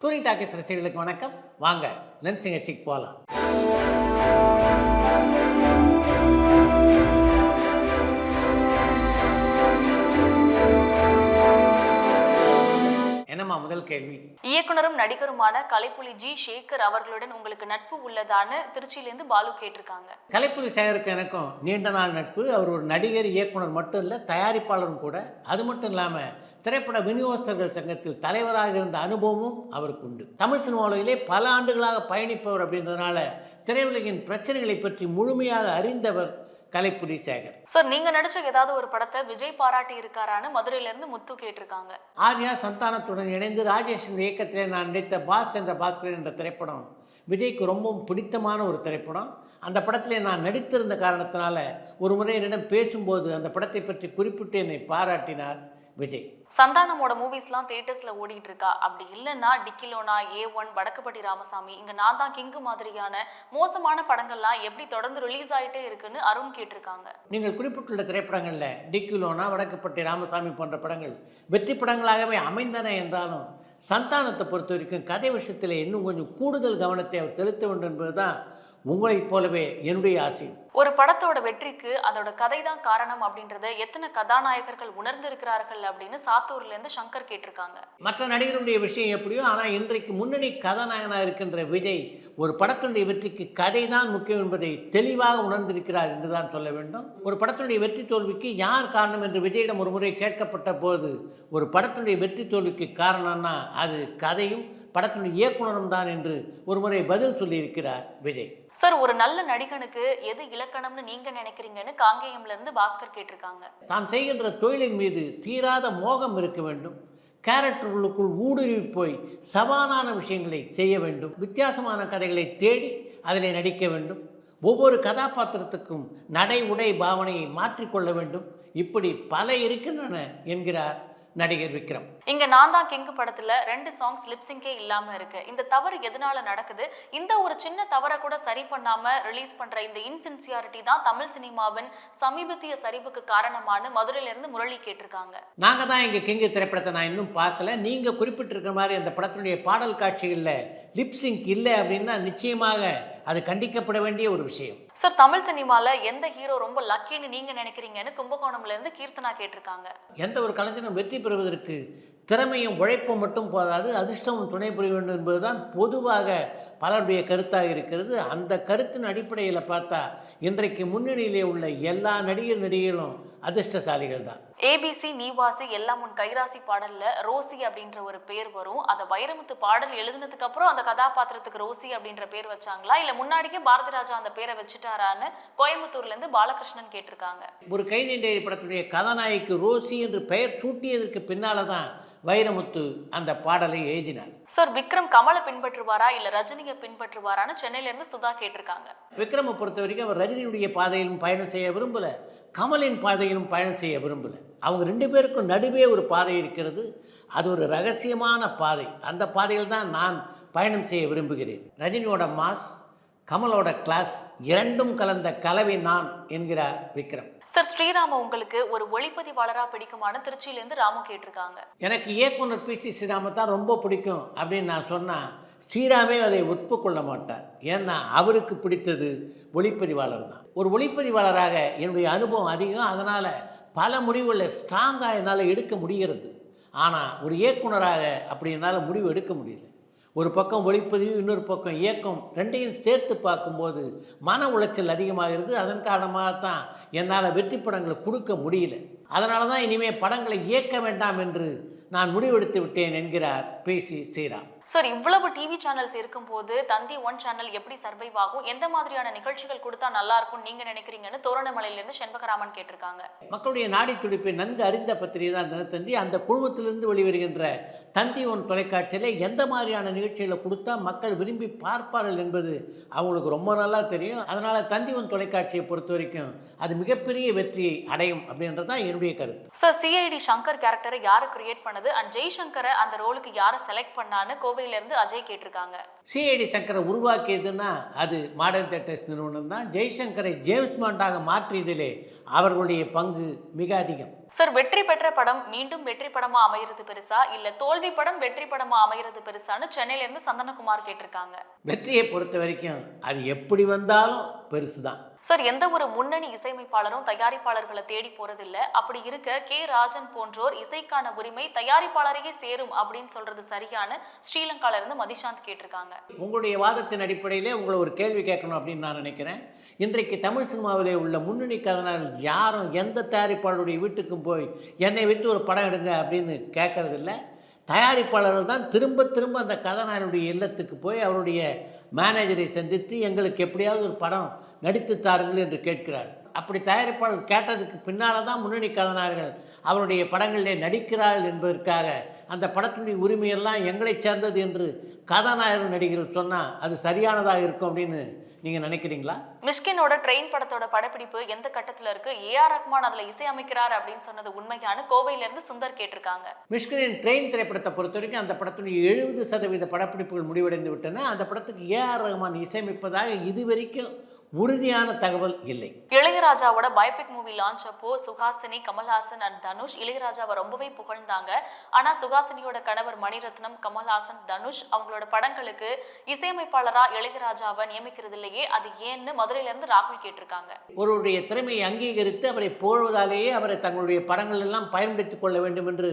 Touring talkies ரசிகர்களுக்கு வணக்கம். வாங்க லென்ஸ் நிகழ்ச்சிக்கு போகலாம். என்னம்மா முதல் கேள்வி? இயக்குனரும் நடிகருமான கலைப்புலி ஜி சேகர் அவர்களுடன் உங்களுக்கு நட்பு உள்ளதான்னு திருச்சியிலேருந்து பாலு கேட்டிருக்காங்க. கலைப்புலி சேகருக்கு எனக்கும் நீண்ட நாள் நட்பு. அவர் ஒரு நடிகர், இயக்குனர் மட்டும் இல்லை, தயாரிப்பாளரும் கூட. அது மட்டும் இல்லாமல் திரைப்பட விநியோகஸ்தர்கள் சங்கத்தில் தலைவராக இருந்த அனுபவமும் அவருக்கு உண்டு. தமிழ் சினிமா உலகிலே பல ஆண்டுகளாக பயணிப்பவர் அப்படின்றதுனால திரையுலகின் பிரச்சனைகளை பற்றி முழுமையாக அறிந்தவர் கலைப்புலி சேகர். சார், நீங்க நடிச்ச ஏதாவது ஒரு படத்தை விஜய் பாராட்டி இருக்காரான்னு மதுரையில இருந்து முத்து கேட்டிருக்காங்க. ஆர்யா சந்தானத்துடன் இணைந்து ராஜேஷ் இயக்கத்திலே நான் நடித்த பாஸ் என்ற பாஸ்கரன் என்ற திரைப்படம் விஜய்க்கு ரொம்பவும் பிடித்தமான ஒரு திரைப்படம். அந்த படத்திலே நான் நடித்திருந்த காரணத்தினால ஒரு முறை என்னிடம் பேசும்போது அந்த படத்தை பற்றி குறிப்பிட்டு என்னை பாராட்டினார் விஜய். சந்தானமோட மூவிஸ்லாம் தியேட்டர்ஸ்ல ஓடிட்டு இருக்கா? அப்படி இல்லைன்னா டிக்கிலோனா, A1, வடக்குப்பட்டி ராமசாமி, இங்க நான் தான் கிங்கு மாதிரியான மோசமான படங்கள்லாம் எப்படி தொடர்ந்து ரிலீஸ் ஆகிட்டே இருக்குன்னு அருண் கேட்டிருக்காங்க. நீங்கள் குறிப்பிட்டுள்ள திரைப்படங்களில் டிக்கிலோனா, வடக்குப்பட்டி ராமசாமி போன்ற படங்கள் வெற்றி படங்களாகவே அமைந்தன என்றாலும் சந்தானத்தை பொறுத்த வரைக்கும் கதை விஷயத்தில் இன்னும் கொஞ்சம் கூடுதல் கவனத்தை அவர் செலுத்த வேண்டும் என்பதுதான் உங்களைப் போலவே என்னுடைய ஆசை. ஒரு படத்தோட வெற்றிக்கு அதோட கதை தான் காரணம் அப்படின்றத எத்தனை கதாநாயகர்கள் உணர்ந்திருக்கிறார்கள் அப்படின்னு சாத்தூர்ல இருந்து சங்கர் கேட்டிருக்காங்க. மற்ற நடிகருடைய விஷயம் எப்படியோ, ஆனால் இன்றைக்கு முன்னணி கதாநாயகனாக இருக்கின்ற விஜய் ஒரு படத்தினுடைய வெற்றிக்கு கதை தான் முக்கியம் என்பதை தெளிவாக உணர்ந்திருக்கிறார் என்றுதான் சொல்ல வேண்டும். ஒரு படத்தினுடைய வெற்றி தோல்விக்கு யார் காரணம் என்று விஜயிடம் ஒரு முறை கேட்கப்பட்ட போது ஒரு படத்தினுடைய வெற்றி தோல்விக்கு காரணம்னா அது கதையும் படத்தினுடைய இயக்குனரும் தான் என்று ஒரு முறை பதில் சொல்லியிருக்கிறார் விஜய். சார், ஒரு நல்ல நடிகனுக்கு எது இலக்கணம்னு நீங்க நினைக்கிறீங்கன்னு காங்கேயம்ல இருந்து பாஸ்கர் கேட்டிருக்காங்க. தான் செய்கின்ற தொழிலின் மீது தீராத மோகம் இருக்க வேண்டும். கேரக்டர்களுக்குள் ஊடுருவி போய் சவாலான விஷயங்களை செய்ய வேண்டும். வித்தியாசமான கதைகளை தேடி அதிலே நடிக்க வேண்டும். ஒவ்வொரு கதாபாத்திரத்துக்கும் நடை உடை பாவனையை மாற்றிக்கொள்ள வேண்டும். இப்படி பல இருக்கின்றன என்கிறார் நடிகர் விக்ரம். இங்க நான் தான் கிங்கு படத்துல 2 சாங்ஸ் லிப்சிங்கே இல்லாம இருக்கு. இந்த தவறு எதனால நடக்குது? இந்த ஒரு சின்ன தவறை கூட சரி பண்ணாம ரிலீஸ் பண்ற இந்த இன்சின்சியாரிட்டி தான் தமிழ் சினிமாவின் சமீபத்திய சரிவுக்கு காரணமான மதுரையில இருந்து முரளி கேட்டிருக்காங்க. நாங்க தான் இங்க கிங்கு திரைப்படத்தை நான் இன்னும் பார்க்கல. நீங்க குறிப்பிட்டிருக்கிற மாதிரி அந்த படத்தினுடைய பாடல் காட்சிகள்ல லிப்சிங்க் இல்லை அப்படின்னா நிச்சயமாக அது கண்டிக்கப்பட வேண்டிய ஒரு விஷயம். சார், தமிழ் சினிமால எந்த ஹீரோ ரொம்ப லக்கின்னு நீங்க நினைக்கிறீங்கன்னு கும்பகோணம்ல இருந்து கீர்த்தனா கேட்டிருக்காங்க. எந்த ஒரு கலைஞனும் வெற்றி பெறுவதற்கு திறமையும் உழைப்பும் மட்டும் போதாது, அதிர்ஷ்டமும் துணை புரிய வேண்டும் என்பதுதான் பொதுவாக பலருடைய கருத்தாக இருக்கிறது. அந்த கருத்தின் அடிப்படையில் பார்த்தா இன்றைக்கு முன்னணியிலே உள்ள எல்லா நடிகர்களும் அதிர்ஷ்டசாலிகள் தான். ABC நீவாசி எல்லாம் உன் கைராசி பாடல்ல ரோசி அப்படின்ற ஒரு பேர் வரும். அதை வைரமுத்து பாடல் எழுதினதுக்கு அப்புறம் அந்த கதாபாத்திரத்துக்கு ரோசி அப்படின்ற பேர் வச்சாங்களா, இல்ல முன்னாடிக்கே பாரதி ராஜா அந்த பேரை வச்சுட்டாரான்னு கோயம்புத்தூர்ல இருந்து பாலகிருஷ்ணன் கேட்டிருக்காங்க. ஒரு கைதி படத்துடைய கதாநாயகிக்கு ரோசி என்று பெயர் சூட்டியதற்கு பின்னால தான் வைரமுத்து அந்த பாடலை எழுதினார். சார், விக்ரம் கமலை பின்பற்றுவாரா இல்ல ரஜினியை பின்பற்றுவாரான்னு சென்னையில இருந்து சுதா கேட்டிருக்காங்க. விக்ரமை பொறுத்த வரைக்கும் அவர் ரஜினியுடைய பாதையிலும் பயணம் செய்ய விரும்பல, கமலின் பாதையிலும் பயணம் செய்ய விரும்பல. அவங்க 2 பேருக்கும் நடுவே ஒரு பாதை இருக்கிறது. அது ஒரு ரகசியமான பாதை. அந்த பாதையில் தான் நான் பயணம் செய்ய விரும்புகிறேன். ரஜினியோட மாஸ், கமலோட கிளாஸ் இரண்டும் கலந்த கலவை நான் என்கிறார் விக்ரம். சார், ஸ்ரீராம உங்களுக்கு ஒரு ஒளிப்பதிவாளரா பிடிக்குமான திருச்சியிலேருந்து ராமு கேட்டிருக்காங்க. எனக்கு இயக்குனர் PC ஸ்ரீராம தான் ரொம்ப பிடிக்கும் அப்படின்னு நான் சொன்னால் ஸ்ரீராமே அதை ஒப்புக்கொள்ள மாட்டார். ஏன்னா அவருக்கு பிடித்தது ஒளிப்பதிவாளர் தான். ஒரு ஒளிப்பதிவாளராக என்னுடைய அனுபவம் அதிகம். அதனால் பல முடிவுகளை ஸ்ட்ராங்காக என்னால் எடுக்க முடிகிறது. ஆனால் ஒரு இயக்குனராக அப்படி என்னால் முடிவு எடுக்க முடியல. ஒரு பக்கம் ஒளிப்பதிவு, இன்னொரு பக்கம் இயக்கம், 2ஐயும் சேர்த்து பார்க்கும்போது மன உளைச்சல் அதிகமாகிறது. அதன் காரணமாகத்தான் என்னால் வெற்றி படங்களை கொடுக்க முடியல. அதனால தான் இனிமேல் படங்களை இயக்க வேண்டாம் என்று நான் முடிவெடுத்து விட்டேன் என்கிறார் PC ஸ்ரீராம். சார், இவ்வளவு டிவி சேனல்ஸ் இருக்கும்போது தந்தி 1 சேனல் எப்படி சர்வைவ் ஆகும்? எந்த மாதிரியான நிகழ்ச்சிகள் கொடுத்தா நல்லா இருக்கும் நீங்க நினைக்கிறீங்கன்னு தோரணமலையிலிருந்து செண்பகராமன் கேட்டிருக்காங்க. மக்களுடைய நாடி துடிப்பை நன்கு அறிந்த பத்திரிகை தான் தினத்தந்தி. அந்த குழுமத்திலிருந்து வெளிவருகின்ற தந்தி 1 தொலைக்காட்சியில் எந்த மாதிரியான நிகழ்ச்சிகளை கொடுத்தா மக்கள் விரும்பி பார்ப்பார்கள் என்பது அவங்களுக்கு ரொம்ப நல்லா தெரியும். அதனால் தந்தி 1 தொலைக்காட்சியை பொறுத்த வரைக்கும் அது மிகப்பெரிய வெற்றியை அடையும் அப்படின்றது தான் என்னுடைய கருத்து. சார், CID சங்கர் கேரக்டரை யாரு கிரியேட் பண்ணது அண்ட் ஜெய்சங்கரை அந்த ரோலுக்கு யாரை செலக்ட் பண்ணான்னு கோவையிலிருந்து அஜய் கேட்டிருக்காங்க. CID சங்கரை உருவாக்கியதுன்னா அது மாடர்ன் தியேட்டர்ஸ் நிறுவனம் தான். ஜெய்சங்கரை ஜேம்ஸ் பாண்டாக மாற்றியதிலே அவர்களுடைய பங்கு மிக அதிகம். சார், வெற்றி பெற்ற படம் மீண்டும் வெற்றி படமா அமைகிறது பெருசா, இல்ல தோல்வி படம் வெற்றி படமா அமைகிறது பெருசான்னு சென்னையில இருந்து சந்தனகுமார் கேட்டிருக்காங்க. வெற்றியை பொறுத்த வரைக்கும் அது எப்படி வந்தாலும் பெருசுதான். சார், எந்த ஒரு முன்னணி இசையமைப்பாளரும் தயாரிப்பாளர்களை தேடி போறதில்ல. அப்படி இருக்க கே ராஜன் போன்றோர் இசைக்கான உரிமை தயாரிப்பாளரையே சேரும் அப்படின்னு சொல்றது சரியான ஸ்ரீலங்கால இருந்து மதிசாந்த் கேட்டிருக்காங்க. உங்களுடைய வாதத்தின் அடிப்படையிலே உங்களை ஒரு கேள்வி கேட்கணும் அப்படின்னு நான் நினைக்கிறேன். இன்றைக்கு தமிழ் சினிமாவிலே உள்ள முன்னணி கதாநாயகர்கள் யாரும் எந்த தயாரிப்பாளருடைய வீட்டுக்கும் போய் என்னை வைத்து ஒரு படம் எடுங்க அப்படின்னு கேட்கறதில்ல. தயாரிப்பாளர்கள் தான் திரும்ப திரும்ப அந்த கதாநாயகனுடைய இல்லத்துக்கு போய் அவருடைய மேனேஜரை சந்தித்து எங்களுக்கு எப்படியாவது ஒரு படம் நடித்து தாருங்கள் என்று கேட்கிறார். அப்படி தயாரிப்பாளர் கேட்டதுக்கு பின்னால் தான் முன்னணி கதாநாயகர்கள் அவருடைய படங்களிலே நடிக்கிறார்கள் என்பதற்காக அந்த படத்தினுடைய உரிமையெல்லாம் எங்களை சேர்ந்தது என்று கதாநாயகர் நடிகர்கள் சொன்னால் அது சரியானதாக இருக்கும் அப்படின்னு நீங்கள் நினைக்கிறீங்களா? மிஷ்கினோட ட்ரெயின் படத்தோட படப்பிடிப்பு எந்த கட்டத்தில் இருக்கு? ஏஆர் ரஹ்மான் அதில் இசையமைக்கிறார் அப்படின்னு சொன்னது உண்மையான கோவையிலிருந்து சுந்தர் கேட்டிருக்காங்க. மிஷ்கினின் ட்ரெயின் திரைப்படத்தை பொறுத்த வரைக்கும் அந்த படத்தினுடைய 70% படப்பிடிப்புகள் முடிவடைந்து விட்டன. அந்த படத்துக்கு ஏஆர் ரஹ்மான் இசையமைப்பதாக இதுவரைக்கும் உறுதியான தகவல் இல்லை. இளையராஜாவோட பயோபிக் மூவி லான்ச் அப்போ சுஹாசினி, கமல்ஹாசன் அண்ட் தனுஷ் இளையராஜாவை ரொம்பவே புகழ்ந்தாங்க. ஆனா சுஹாசினியோட கணவர் மணிரத்னம், கமல்ஹாசன், தனுஷ் அவங்களோட படங்களுக்கு இசையமைப்பாளரா இளையராஜாவை நியமிக்கிறது இல்லையே, அது ஏன்னு மதுரையில இருந்து ராகுல் கேட்டிருக்காங்க. ஒருவருடைய திறமையை அங்கீகரித்து அவரை புகழ்வதாலேயே அவரை தங்களுடைய படங்கள் எல்லாம் பயன்படுத்திக் கொள்ள வேண்டும் என்று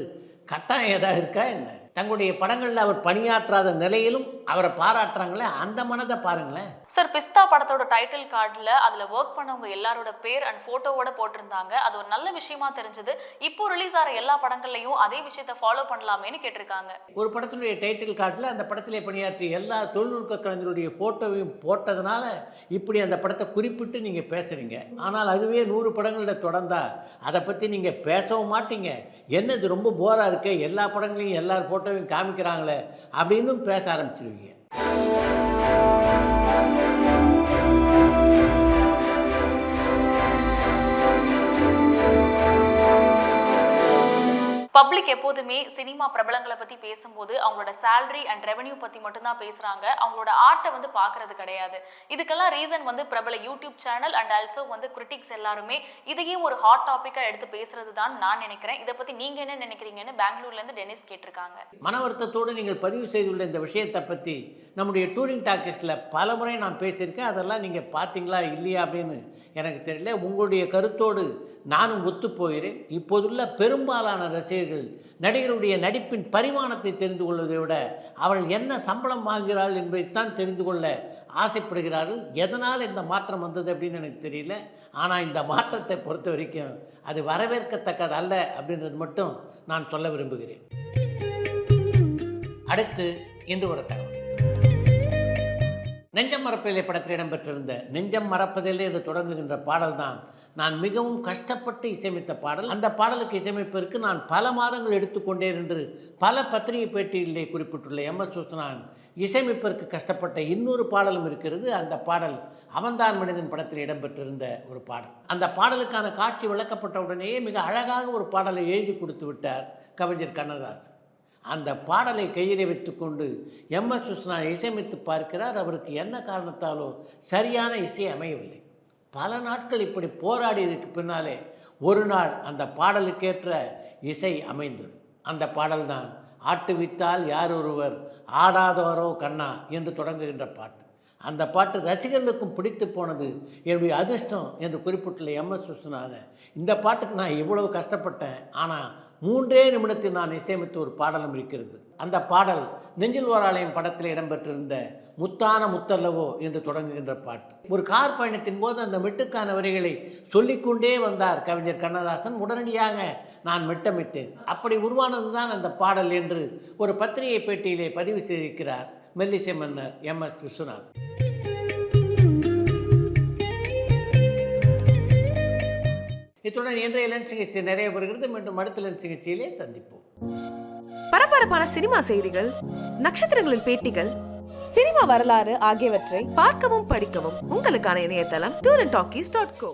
கட்டாயம் ஏதாவது இருக்கா என்ன? தங்களுடைய படங்களில் அவர் பணியாற்றாத நிலையிலும் அவரை பாராட்டுறாங்களே, அந்த மனதை பாருங்களேன். சார், பிஸ்தா படத்தோட டைட்டில் கார்டில் அதில் ஒர்க் பண்ணவங்க எல்லாரோட பேர் அண்ட் ஃபோட்டோவோட போட்டிருந்தாங்க. அது ஒரு நல்ல விஷயமா தெரிஞ்சது. இப்போ ரிலீஸ் ஆகிற எல்லா படங்கள்லையும் அதே விஷயத்தை ஃபாலோ பண்ணலாமேன்னு கேட்டிருக்காங்க. ஒரு படத்தினுடைய டைட்டில் கார்டில் அந்த படத்திலே பணியாற்றிய எல்லா தொழில்நுட்ப கலைஞருடைய ஃபோட்டோவையும் போட்டதுனால இப்படி அந்த படத்தை குறிப்பிட்டு நீங்கள் பேசுகிறீங்க. ஆனால் அதுவே 100 படங்களில் தொடர்ந்தா அதை பற்றி நீங்கள் பேசவும் மாட்டீங்க. என்னது ரொம்ப போராக இருக்கு, எல்லா படங்களையும் எல்லார் ஃபோட்டோவையும் காமிக்கிறாங்களே அப்படின்னு பேச ஆரம்பிச்சிருவீங்க. பப்ளிக் எப்போதுமே சினிமா பிரபலங்களை பற்றி பேசும்போது அவங்களோட சேலரி அண்ட் ரெவன்யூ பற்றி மட்டும்தான் பேசுகிறாங்க. அவங்களோட ஆர்ட்டை வந்து பார்க்கறது கிடையாது. இதுக்கெல்லாம் ரீசன் வந்து பிரபல யூடியூப் சேனல் அண்ட் ஆல்சோ வந்து கிரிட்டிக்ஸ் எல்லாருமே இதையே ஒரு ஹாட் டாப்பிக்காக எடுத்து பேசுறது தான் நான் நினைக்கிறேன். இதை பற்றி நீங்கள் என்ன நினைக்கிறீங்கன்னு பெங்களூர்லேருந்து டெனிஸ் கேட்டிருக்காங்க. மன வருத்தத்தோடு நீங்கள் பதிவு செய்துள்ள இந்த விஷயத்தை பற்றி நம்முடைய டூரிங் டாக்கீஸில் பல முறை நான் பேசியிருக்கேன். அதெல்லாம் நீங்கள் பார்த்தீங்களா இல்லையா அப்படின்னு எனக்கு தெரியல. உங்களுடைய கருத்தோடு நானும் ஒத்துப்போகிறேன். இப்போதுள்ள பெரும்பாலான ரசிகர்கள் நடிகருடைய நடிப்பின் பரிமாணத்தை தெரிந்து கொள்வதை விட அவள் என்ன சம்பளம் வாங்குகிறாள் என்பதைத்தான் தெரிந்து கொள்ள ஆசைப்படுகிறார்கள். எதனால் இந்த மாற்றம் வந்தது அப்படின்னு எனக்கு தெரியல. ஆனால் இந்த மாற்றத்தை பொறுத்த வரைக்கும் அது வரவேற்கத்தக்கது அல்ல அப்படின்றது மட்டும் நான் சொல்ல விரும்புகிறேன். அடுத்து இன்று ஒரு தகவல். நெஞ்சம் மறப்பதில்லை படத்தில் இடம்பெற்றிருந்த நெஞ்சம் மறப்பதில்லை என்று தொடங்குகின்ற பாடல் தான் நான் மிகவும் கஷ்டப்பட்டு இசையமைத்த பாடல். அந்த பாடலுக்கு இசையமைப்பதற்கு நான் பல மாதங்கள் எடுத்துக்கொண்டேன் என்று பல பத்திரிகை பேட்டிகளிலே குறிப்பிட்டுள்ள எம்.எஸ். விஸ்வநாதன் இசையமைப்பதற்கு கஷ்டப்பட்ட இன்னொரு பாடலும் இருக்கிறது. அந்த பாடல் அவன்தான் மனிதன் படத்தில் இடம்பெற்றிருந்த ஒரு பாடல். அந்த பாடலுக்கான காட்சி விளக்கப்பட்ட உடனேயே மிக அழகாக ஒரு பாடலை எழுதி கொடுத்து விட்டார் கவிஞர் கண்ணதாசன். அந்த பாடலை கையிலே வைத்துக்கொண்டு எம்.எஸ். விஸ்வநாதன் இசையமைத்து பார்க்கிறார். அவருக்கு என்ன காரணத்தாலோ சரியான இசை அமையவில்லை. பல நாட்கள் இப்படி போராடியதுக்கு பின்னாலே ஒரு நாள் அந்த பாடலுக்கேற்ற இசை அமைந்தது. அந்த பாடல்தான் ஆட்டுவித்தால் யார் ஒருவர் ஆடாதவரோ கண்ணா என்று தொடங்குகின்ற பாட்டு. அந்த பாட்டு ரசிகர்களுக்கும் பிடித்து போனது என்னுடைய அதிர்ஷ்டம் என்று குறிப்பிட்டுள்ள எம்.எஸ். விஸ்வநாதன் இந்த பாட்டுக்கு நான் இவ்வளவு கஷ்டப்பட்டேன், ஆனால் 3 நிமிடத்தில் நான் இசையமைத்த ஒரு பாடலும் இருக்கிறது. அந்த பாடல் நெஞ்சில் ஓராலயம் படத்தில் இடம்பெற்றிருந்த முத்தான முத்தல்லவோ என்று தொடங்குகின்ற பாட்டு. ஒரு கார் பயணத்தின் போது அந்த மெட்டுக்கான வரிகளை சொல்லிக்கொண்டே வந்தார் கவிஞர் கண்ணதாசன். உடனடியாக நான் மெட்டமிட்டேன். அப்படி உருவானது தான் அந்த பாடல் என்று ஒரு பத்திரிகை பேட்டியிலே பதிவு செய்திருக்கிறார் மெல்லிசை மன்னர் எம்.எஸ். விஸ்வநாதன். இத்துடன் இன்றைய லென்ஸ் நிகழ்ச்சி நிறைய பெறுகிறது. மீண்டும் அடுத்த லென்ஸ் நிகழ்ச்சியிலே சந்திப்போம். பரபரப்பான சினிமா செய்திகள், நட்சத்திரங்களின் பேட்டிகள், சினிமா வரலாறு ஆகியவற்றை பார்க்கவும் படிக்கவும் உங்களுக்கான இணையதளம் tourantalkies.co.